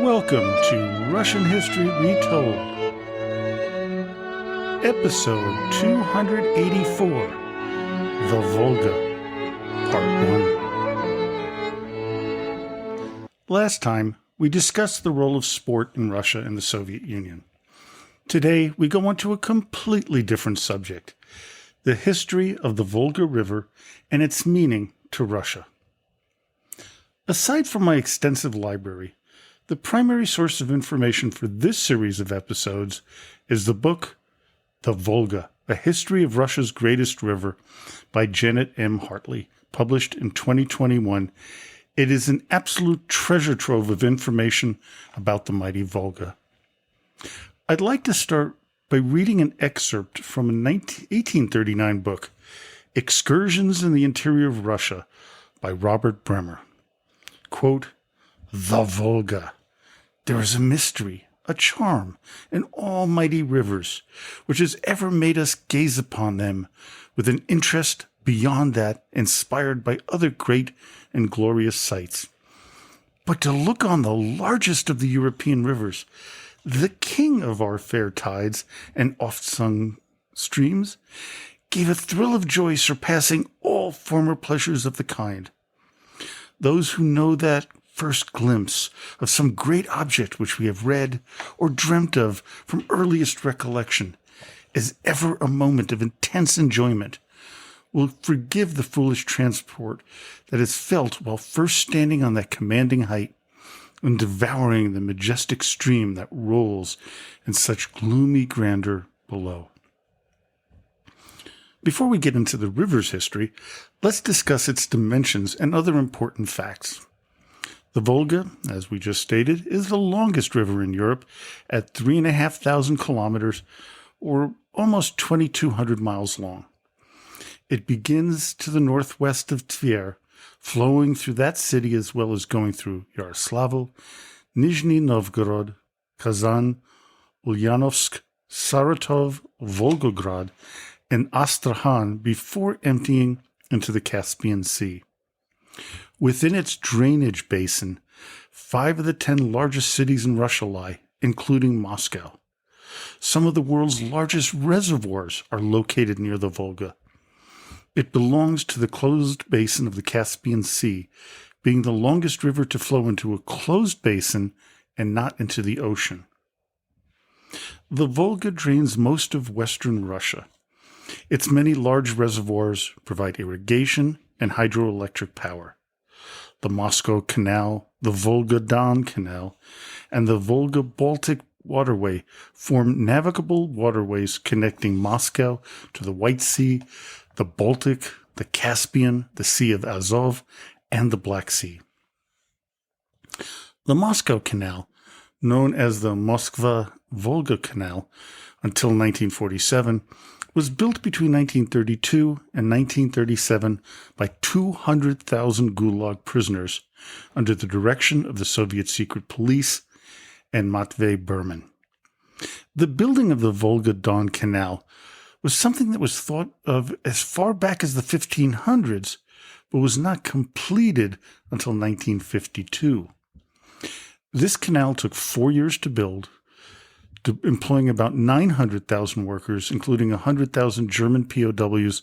Welcome to Russian History Retold, Episode 284, The Volga, Part 1. Last time, we discussed the role of sport in Russia and the Soviet Union. Today, we go on to a completely different subject, the history of the Volga River and its meaning to Russia. Aside from my extensive library, the primary source of information for this series of episodes is the book, The Volga, A History of Russia's Greatest River by Janet M. Hartley, published in 2021. It is an absolute treasure trove of information about the mighty Volga. I'd like to start by reading an excerpt from a 1839 book, Excursions in the Interior of Russia, by Robert Bremer. Quote, "The Volga. There is a mystery, a charm in almighty rivers, which has ever made us gaze upon them with an interest beyond that inspired by other great and glorious sights. But to look on the largest of the European rivers, the king of our fair tides and oft-sung streams, gave a thrill of joy surpassing all former pleasures of the kind. Those who know that first glimpse of some great object which we have read or dreamt of from earliest recollection is ever a moment of intense enjoyment, will forgive the foolish transport that is felt while first standing on that commanding height and devouring the majestic stream that rolls in such gloomy grandeur below." Before we get into the river's history, let's discuss its dimensions and other important facts. The Volga, as we just stated, is the longest river in Europe at 3,500 kilometers, or almost 2,200 miles long. It begins to the northwest of Tver, flowing through that city as well as going through Yaroslavl, Nizhny Novgorod, Kazan, Ulyanovsk, Saratov, Volgograd, and Astrakhan before emptying into the Caspian Sea. Within its drainage basin, 5 of the 10 largest cities in Russia lie, including Moscow. Some of the world's largest reservoirs are located near the Volga. It belongs to the closed basin of the Caspian Sea, being the longest river to flow into a closed basin and not into the ocean. The Volga drains most of western Russia. Its many large reservoirs provide irrigation and hydroelectric power. The Moscow Canal, the Volga-Don Canal, and the Volga-Baltic Waterway form navigable waterways connecting Moscow to the White Sea, the Baltic, the Caspian, the Sea of Azov, and the Black Sea. The Moscow Canal, known as the Moskva-Volga Canal until 1947, was built between 1932 and 1937 by 200,000 Gulag prisoners under the direction of the Soviet secret police and Matvei Berman. The building of the Volga-Don Canal was something that was thought of as far back as the 1500s, but was not completed until 1952. This canal took 4 years to build, employing about 900,000 workers, including 100,000 German POWs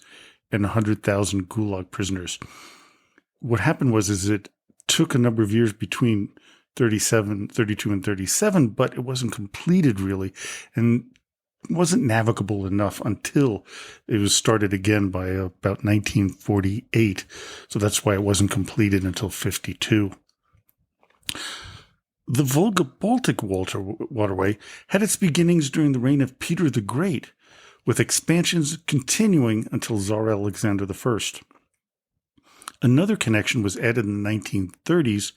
and 100,000 Gulag prisoners. What happened was it took a number of years between 32 and 37, but it wasn't completed really, and wasn't navigable enough until it was started again by about 1948. So that's why it wasn't completed until 52. The Volga-Baltic waterway had its beginnings during the reign of Peter the Great, with expansions continuing until Tsar Alexander I. Another connection was added in the 1930s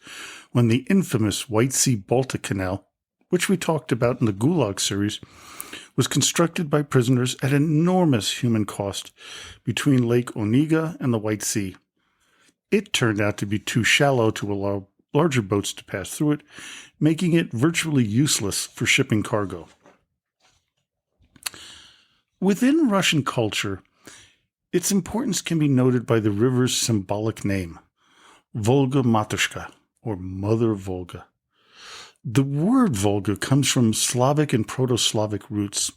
when the infamous White Sea-Baltic Canal, which we talked about in the Gulag series, was constructed by prisoners at enormous human cost between Lake Onega and the White Sea. It turned out to be too shallow to allow larger boats to pass through it, making it virtually useless for shipping cargo. Within Russian culture, its importance can be noted by the river's symbolic name, Volga Matushka, or Mother Volga. The word Volga comes from Slavic and Proto-Slavic roots.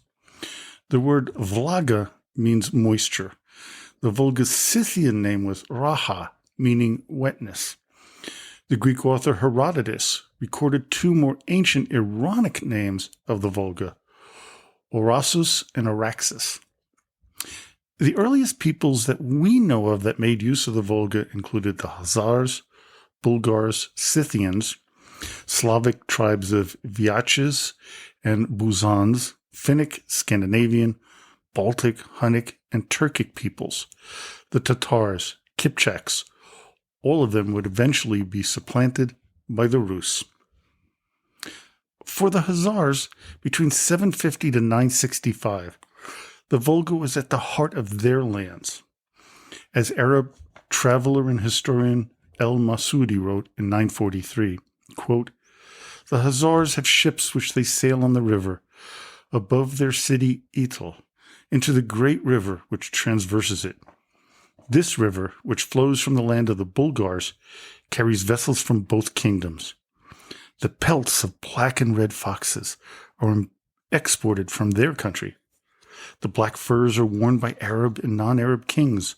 The word Vlaga means moisture. The Volga's Scythian name was Raha, meaning wetness. The Greek author Herodotus recorded two more ancient Iranic names of the Volga, Orasus and Araxes. The earliest peoples that we know of that made use of the Volga included the Khazars, Bulgars, Scythians, Slavic tribes of Vyaches and Buzans, Finnic, Scandinavian, Baltic, Hunnic, and Turkic peoples, the Tatars, Kipchaks. All of them would eventually be supplanted by the Rus. For the Khazars, between 750 to 965, the Volga was at the heart of their lands. As Arab traveler and historian El-Masudi wrote in 943, quote, "The Khazars have ships which they sail on the river, above their city Ital, into the great river which transverses it. This river, which flows from the land of the Bulgars, carries vessels from both kingdoms. The pelts of black and red foxes are exported from their country. The black furs are worn by Arab and non-Arab kings,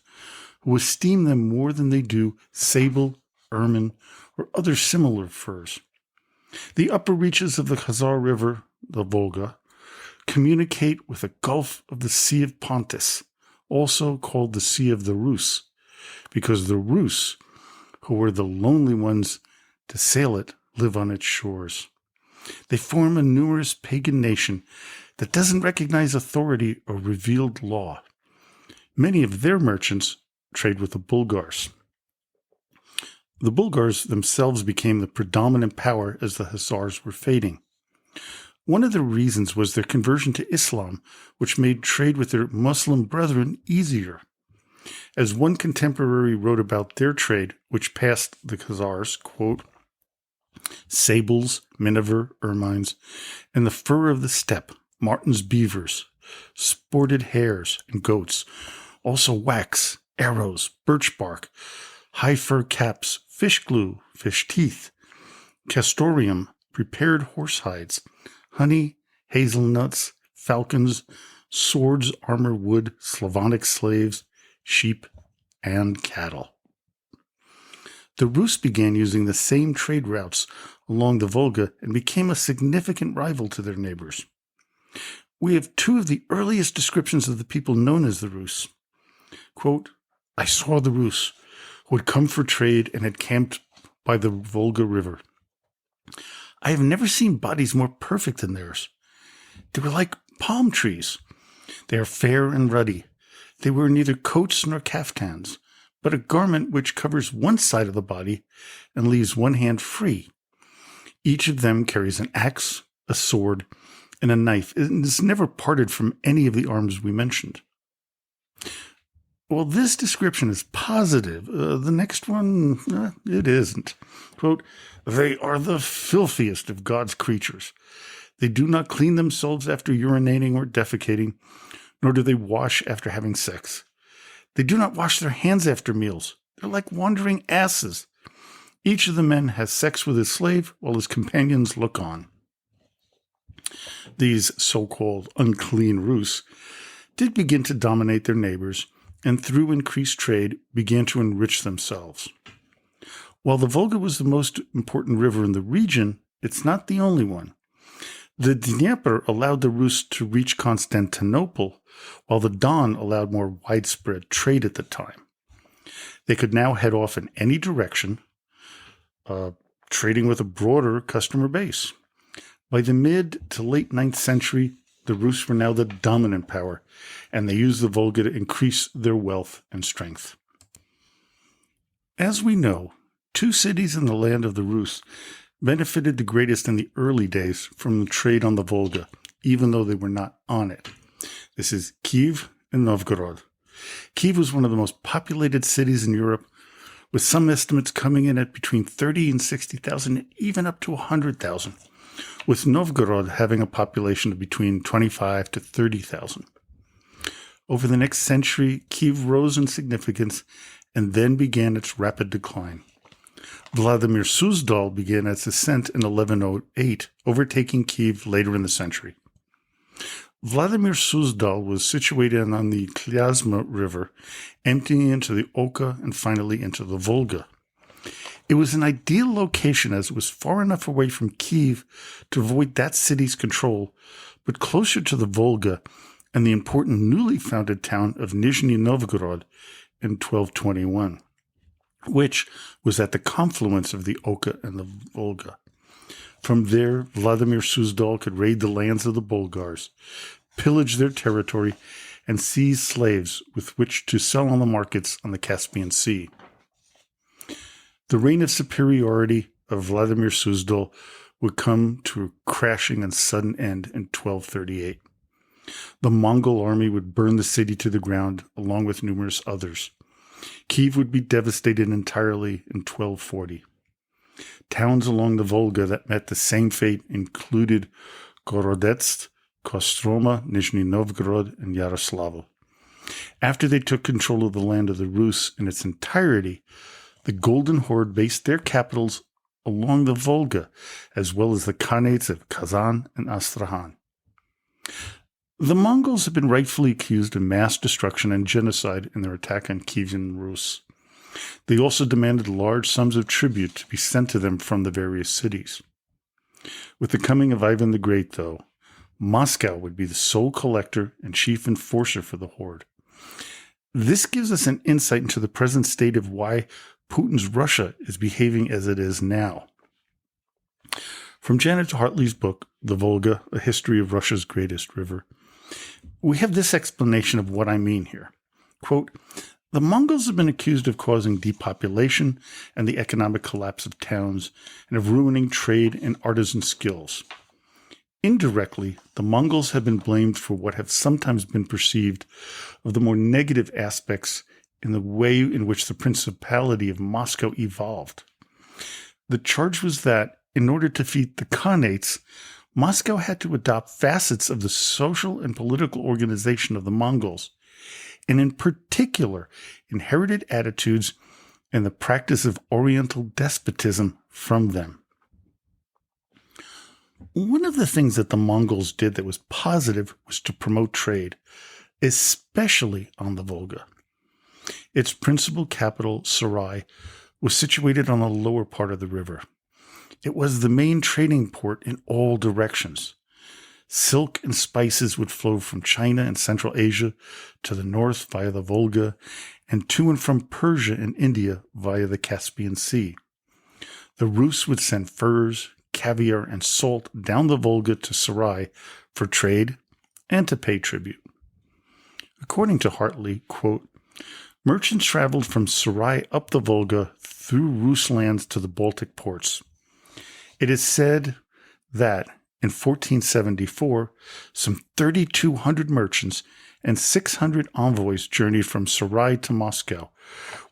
who esteem them more than they do sable, ermine, or other similar furs. The upper reaches of the Khazar River, the Volga, communicate with the Gulf of the Sea of Pontus, also called the Sea of the Rus, because the Rus, who were the lonely ones to sail it, live on its shores. They form a numerous pagan nation that doesn't recognize authority or revealed law. Many of their merchants trade with the Bulgars. The Bulgars themselves became the predominant power as the Khazars were fading. One of the reasons was their conversion to Islam, which made trade with their Muslim brethren easier. As one contemporary wrote about their trade, which passed the Khazars, quote, "Sables, miniver, ermines, and the fur of the steppe, martens, beavers, sported hares and goats, also wax, arrows, birch bark, high fur caps, fish glue, fish teeth, castoreum, prepared horse hides, honey, hazelnuts, falcons, swords, armor, wood, Slavonic slaves, sheep, and cattle." The Rus began using the same trade routes along the Volga and became a significant rival to their neighbors. We have two of the earliest descriptions of the people known as the Rus. Quote, "I saw the Rus, who had come for trade and had camped by the Volga River. I have never seen bodies more perfect than theirs. They were like palm trees. They are fair and ruddy. They wear neither coats nor caftans, but a garment which covers one side of the body and leaves one hand free. Each of them carries an axe, a sword, and a knife, and is never parted from any of the arms we mentioned." Well, this description is positive. The next one, it isn't. Quote, "They are the filthiest of God's creatures. They do not clean themselves after urinating or defecating, nor do they wash after having sex. They do not wash their hands after meals. They're like wandering asses. Each of the men has sex with his slave while his companions look on." These so-called unclean Rus did begin to dominate their neighbors, and through increased trade began to enrich themselves. While the Volga was the most important river in the region, it's not the only one. The Dnieper allowed the Rus to reach Constantinople, while the Don allowed more widespread trade at the time. They could now head off in any direction, trading with a broader customer base. By the mid to late 9th century, the Rus were now the dominant power, and they used the Volga to increase their wealth and strength. As we know, two cities in the land of the Rus benefited the greatest in the early days from the trade on the Volga, even though they were not on it. This is Kiev and Novgorod. Kiev was one of the most populated cities in Europe, with some estimates coming in at between 30 and 60,000, even up to 100,000, with Novgorod having a population of between 25 to 30,000. Over the next century, Kiev rose in significance and then began its rapid decline. Vladimir Suzdal began its ascent in 1108, overtaking Kiev later in the century. Vladimir Suzdal was situated on the Klyazma River, emptying into the Oka and finally into the Volga. It was an ideal location as it was far enough away from Kiev to avoid that city's control, but closer to the Volga and the important newly founded town of Nizhny Novgorod in 1221, which was at the confluence of the Oka and the Volga. From there, Vladimir Suzdal could raid the lands of the Bulgars, pillage their territory, and seize slaves with which to sell on the markets on the Caspian Sea. The reign of superiority of Vladimir Suzdal would come to a crashing and sudden end in 1238. The Mongol army would burn the city to the ground, along with numerous others. Kiev would be devastated entirely in 1240. Towns along the Volga that met the same fate included Gorodetsk, Kostroma, Nizhny Novgorod, and Yaroslavl. After they took control of the land of the Rus in its entirety, the Golden Horde based their capitals along the Volga, as well as the Khanates of Kazan and Astrakhan. The Mongols have been rightfully accused of mass destruction and genocide in their attack on Kievan Rus. They also demanded large sums of tribute to be sent to them from the various cities. With the coming of Ivan the Great, though, Moscow would be the sole collector and chief enforcer for the Horde. This gives us an insight into the present state of why Putin's Russia is behaving as it is now. From Janet Hartley's book, The Volga, A History of Russia's Greatest River, we have this explanation of what I mean here. Quote, the Mongols have been accused of causing depopulation and the economic collapse of towns and of ruining trade and artisan skills. Indirectly, the Mongols have been blamed for what have sometimes been perceived of the more negative aspects in the way in which the Principality of Moscow evolved. The charge was that, in order to defeat the Khanates, Moscow had to adopt facets of the social and political organization of the Mongols, and in particular, inherited attitudes and the practice of Oriental despotism from them. One of the things that the Mongols did that was positive was to promote trade, especially on the Volga. Its principal capital, Sarai, was situated on the lower part of the river. It was the main trading port in all directions. Silk and spices would flow from China and Central Asia to the north via the Volga and to and from Persia and India via the Caspian Sea. The Rus would send furs, caviar, and salt down the Volga to Sarai for trade and to pay tribute. According to Hartley, quote, merchants traveled from Sarai up the Volga through Rus lands to the Baltic ports. It is said that in 1474, some 3,200 merchants and 600 envoys journeyed from Sarai to Moscow,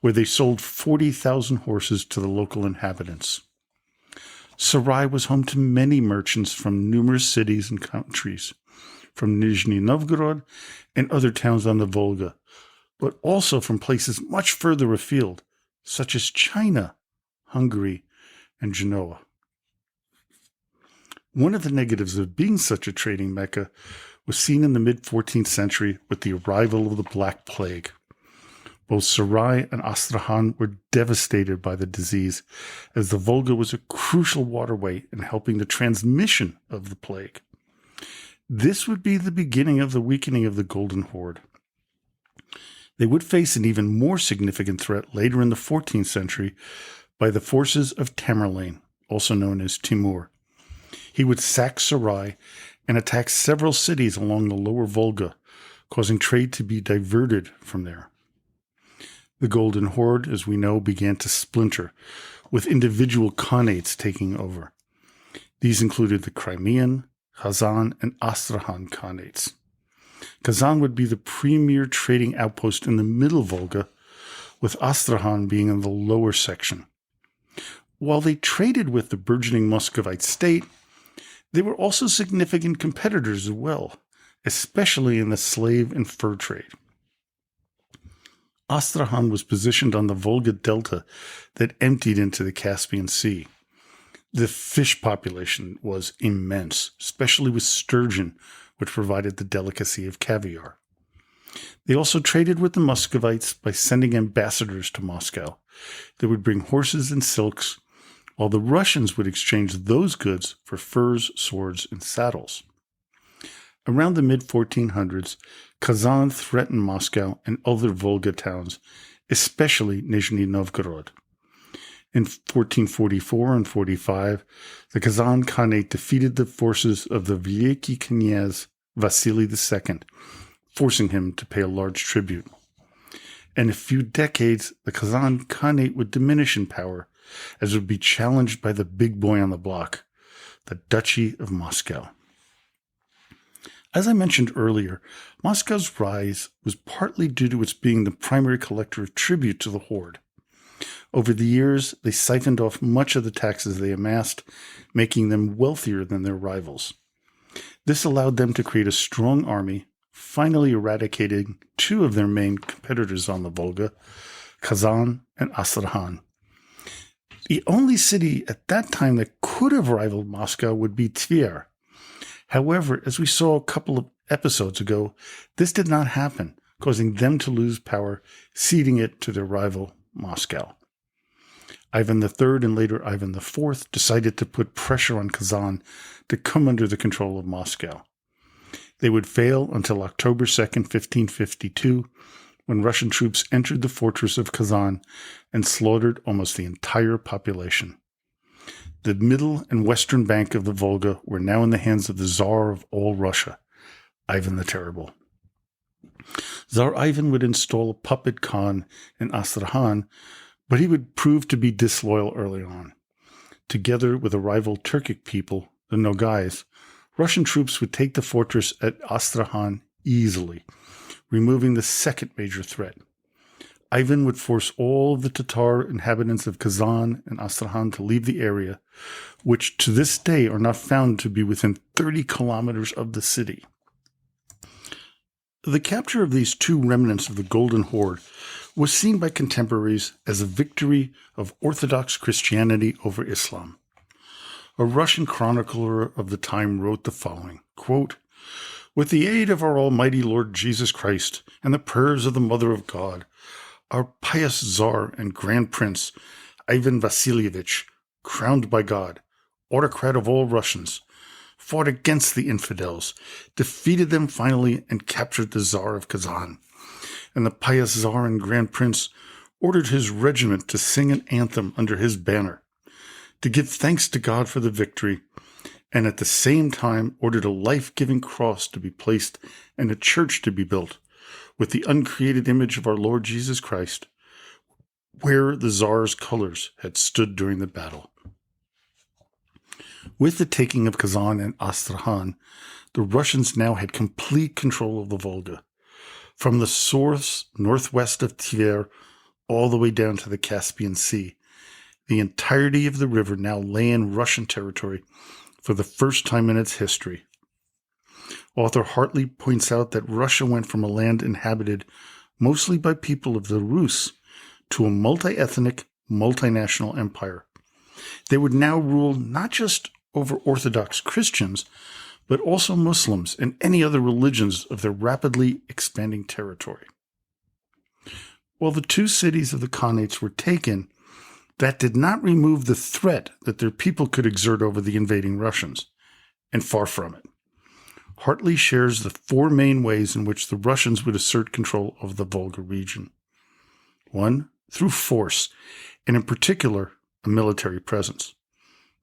where they sold 40,000 horses to the local inhabitants. Sarai was home to many merchants from numerous cities and countries, from Nizhny Novgorod and other towns on the Volga, but also from places much further afield, such as China, Hungary, and Genoa. One of the negatives of being such a trading mecca was seen in the mid-14th century with the arrival of the Black Plague. Both Sarai and Astrakhan were devastated by the disease, as the Volga was a crucial waterway in helping the transmission of the plague. This would be the beginning of the weakening of the Golden Horde. They would face an even more significant threat later in the 14th century by the forces of Tamerlane, also known as Timur. He would sack Sarai and attack several cities along the lower Volga, causing trade to be diverted from there. The Golden Horde, as we know, began to splinter, with individual Khanates taking over. These included the Crimean, Kazan, and Astrakhan Khanates. Kazan would be the premier trading outpost in the middle Volga, with Astrakhan being in the lower section. While they traded with the burgeoning Muscovite state, they were also significant competitors as well, especially in the slave and fur trade. Astrakhan was positioned on the Volga Delta that emptied into the Caspian Sea. The fish population was immense, especially with sturgeon, which provided the delicacy of caviar. They also traded with the Muscovites by sending ambassadors to Moscow. They would bring horses and silks, while the Russians would exchange those goods for furs, swords, and saddles. Around the mid-1400s, Kazan threatened Moscow and other Volga towns, especially Nizhny Novgorod. In 1444 and 45, the Kazan Khanate defeated the forces of the Veliki Knyaz Vasily II, forcing him to pay a large tribute. In a few decades, the Kazan Khanate would diminish in power, as it would be challenged by the big boy on the block, the Duchy of Moscow. As I mentioned earlier, Moscow's rise was partly due to its being the primary collector of tribute to the horde. Over the years, they siphoned off much of the taxes they amassed, making them wealthier than their rivals. This allowed them to create a strong army, finally eradicating two of their main competitors on the Volga, Kazan and Astrakhan. The only city at that time that could have rivaled Moscow would be Tver. However, as we saw a couple of episodes ago, this did not happen, causing them to lose power, ceding it to their rival, Moscow. Ivan III and later Ivan IV decided to put pressure on Kazan to come under the control of Moscow. They would fail until October 2nd, 1552, when Russian troops entered the fortress of Kazan and slaughtered almost the entire population. The middle and western bank of the Volga were now in the hands of the Tsar of all Russia, Ivan the Terrible. Tsar Ivan would install a puppet Khan in Astrakhan, but he would prove to be disloyal early on. Together with a rival Turkic people, the Nogais, Russian troops would take the fortress at Astrakhan easily, removing the second major threat. Ivan would force all of the Tatar inhabitants of Kazan and Astrakhan to leave the area, which to this day are not found to be within 30 kilometers of the city. The capture of these two remnants of the Golden Horde was seen by contemporaries as a victory of Orthodox Christianity over Islam. A Russian chronicler of the time wrote the following, quote, "With the aid of our Almighty Lord Jesus Christ and the prayers of the Mother of God, our pious Tsar and Grand Prince, Ivan Vasilievich, crowned by God, autocrat of all Russians, fought against the infidels, defeated them finally, and captured the Tsar of Kazan. And the pious Tsar and Grand Prince ordered his regiment to sing an anthem under his banner, to give thanks to God for the victory, and at the same time ordered a life-giving cross to be placed and a church to be built, with the uncreated image of our Lord Jesus Christ, where the Tsar's colors had stood during the battle." With the taking of Kazan and Astrakhan, the Russians now had complete control of the Volga. From the source northwest of Tver all the way down to the Caspian Sea, the entirety of the river now lay in Russian territory for the first time in its history. Author Hartley points out that Russia went from a land inhabited mostly by people of the Rus to a multi-ethnic, multinational empire. They would now rule not just over Orthodox Christians, but also Muslims and any other religions of their rapidly expanding territory. While the two cities of the Khanates were taken, that did not remove the threat that their people could exert over the invading Russians, and far from it. Hartley shares the four main ways in which the Russians would assert control of the Volga region. 1. Through force, and in particular, a military presence.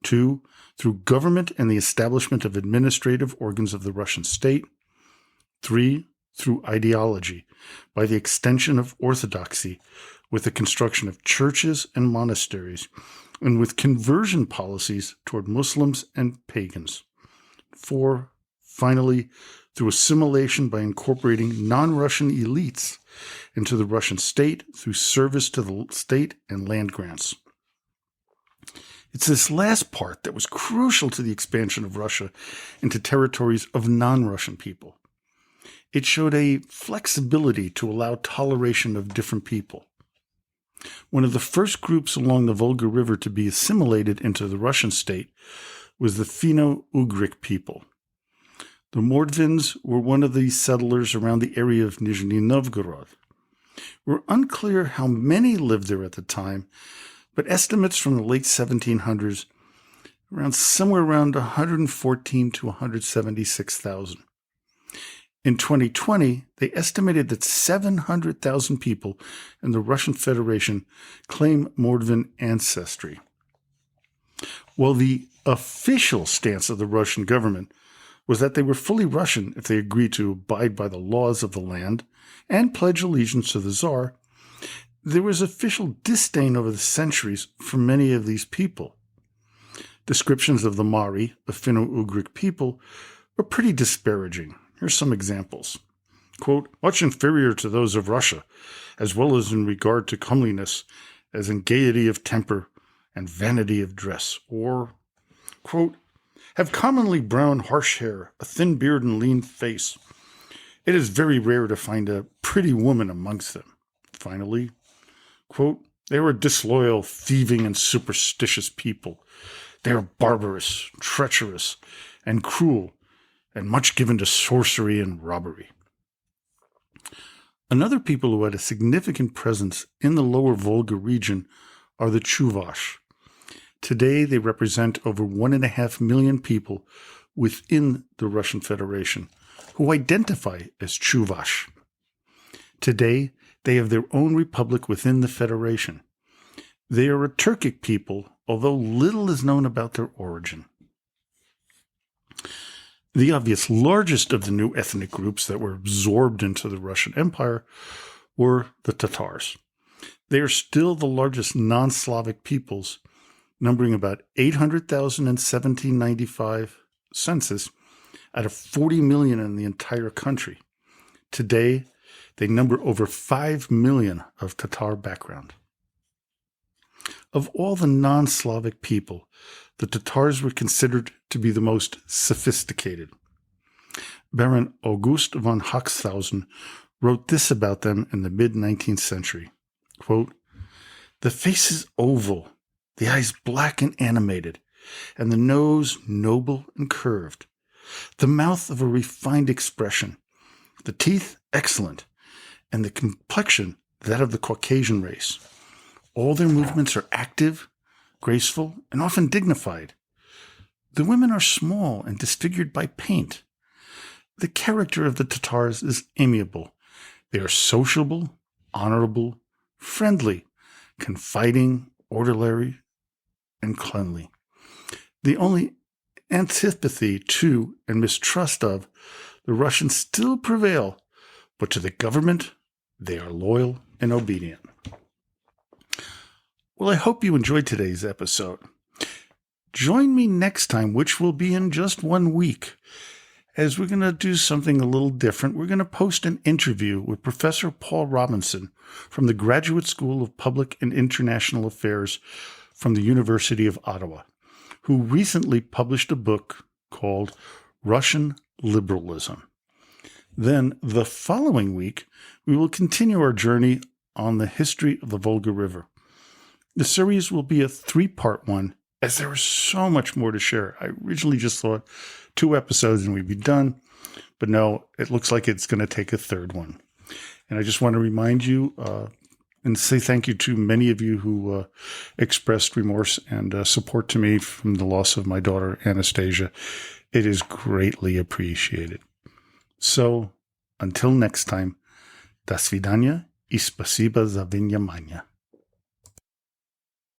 2. Through government and the establishment of administrative organs of the Russian state. 3. Through ideology, by the extension of orthodoxy, with the construction of churches and monasteries, and with conversion policies toward Muslims and pagans. 4. Finally, through assimilation by incorporating non-Russian elites into the Russian state through service to the state and land grants. It's this last part that was crucial to the expansion of Russia into territories of non-Russian people. it showed a flexibility to allow toleration of different people. One of the first groups along the Volga River to be assimilated into the Russian state was the Finno-Ugric people. The Mordvins were one of these settlers around the area of Nizhny Novgorod. We're unclear how many lived there at the time, but estimates from the late 1700s somewhere around 114 to 176,000. In 2020, they estimated that 700,000 people in the Russian Federation claim Mordvin ancestry. While the official stance of the Russian government was that they were fully Russian if they agreed to abide by the laws of the land and pledge allegiance to the Tsar, there was official disdain over the centuries for many of these people. Descriptions of the Mari, a Finno-Ugric people, were pretty disparaging. Here's some examples. Quote, much inferior to those of Russia, as well as in regard to comeliness, as in gaiety of temper and vanity of dress. Or, quote, have commonly brown harsh hair, a thin beard and lean face. It is very rare to find a pretty woman amongst them. Finally, quote, they are a disloyal, thieving, and superstitious people. They are barbarous, treacherous, and cruel, and much given to sorcery and robbery. Another people who had a significant presence in the lower Volga region are the Chuvash. Today, they represent over 1.5 million people within the Russian Federation who identify as Chuvash. Today, they have their own republic within the Federation. They are a Turkic people, although little is known about their origin. The obvious largest of the new ethnic groups that were absorbed into the Russian Empire were the Tatars. They are still the largest non-Slavic peoples, numbering about 800,000 in 1795 census out of 40 million in the entire country. Today, they number over 5 million of Tatar background. Of all the non-Slavic people, the Tatars were considered to be the most sophisticated. Baron August von Haxthausen wrote this about them in the mid-19th century. Quote, the face is oval, the eyes black and animated, and the nose noble and curved, the mouth of a refined expression, the teeth excellent, and the complexion that of the Caucasian race. All their movements are active, graceful, and often dignified. The women are small and disfigured by paint. The character of the Tatars is amiable. They are sociable, honorable, friendly, confiding, orderly, and cleanly. The only antipathy to and mistrust of the Russians still prevail, but to the government, they are loyal and obedient. Well, I hope you enjoyed today's episode. Join me next time, which will be in just 1 week, as we're going to do something a little different. We're going to post an interview with Professor Paul Robinson from the Graduate School of Public and International Affairs from the University of Ottawa, who recently published a book called Russian Liberalism. Then, the following week, we will continue our journey on the history of the Volga River. The series will be a 3-part one, as there is so much more to share. I originally just thought 2 episodes and we'd be done, but no, it looks like it's going to take a 3rd one. And I just want to remind you and say thank you to many of you who expressed remorse and support to me from the loss of my daughter, Anastasia. It is greatly appreciated. So, until next time, до свидания и спасибо за внимание.